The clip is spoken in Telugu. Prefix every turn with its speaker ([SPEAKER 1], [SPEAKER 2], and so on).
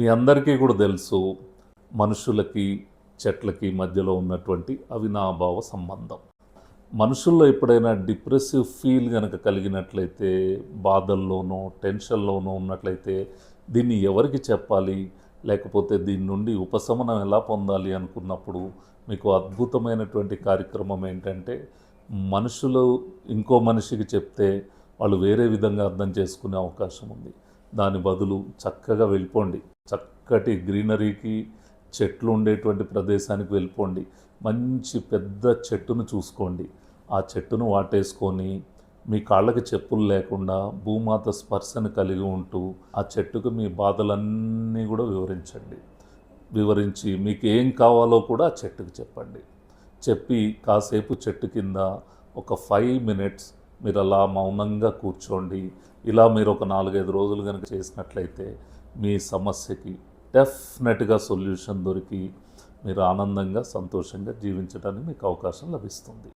[SPEAKER 1] మీ అందరికీ కూడా తెలుసు, మనుషులకి చెట్లకి మధ్యలో ఉన్నటువంటి అవినాభావ సంబంధం. మనుషుల్లో ఎప్పుడైనా డిప్రెసివ్ ఫీల్ కనుక కలిగినట్లయితే, బాధల్లోనో టెన్షన్లోనో ఉన్నట్లయితే దీన్ని ఎవరికి చెప్పాలి, లేకపోతే దీని నుండి ఉపశమనం ఎలా పొందాలి అనుకున్నప్పుడు మీకు అద్భుతమైనటువంటి కార్యక్రమం ఏంటంటే, మనుషులు ఇంకో మనిషికి చెప్తే వాళ్ళు వేరే విధంగా అర్థం చేసుకునే అవకాశం ఉంది. దాని బదులు చక్కగా వెళ్ళిపోండి, చక్కటి గ్రీనరీకి చెట్లు ఉండేటువంటి ప్రదేశానికి వెళ్ళిపోండి. మంచి పెద్ద చెట్టును చూసుకోండి. ఆ చెట్టును వాటేసుకొని మీ కాళ్ళకి చెప్పులు లేకుండా భూమాత స్పర్శను కలిగి ఉంటూ ఆ చెట్టుకు మీ బాధలన్నీ కూడా వివరించి మీకు ఏం కావాలో కూడా ఆ చెట్టుకు చెప్పండి. చెప్పి కాసేపు చెట్టు కింద ఒక 5 minutes మీరు అలా మౌనంగా కూర్చోండి. ఇలా మీరు ఒక 4-5 రోజులు కనుక చేసినట్లయితే మీ సమస్యకి డెఫినెట్గా సొల్యూషన్ దొరికి మీరు ఆనందంగా సంతోషంగా జీవించడానికి మీకు అవకాశం లభిస్తుంది.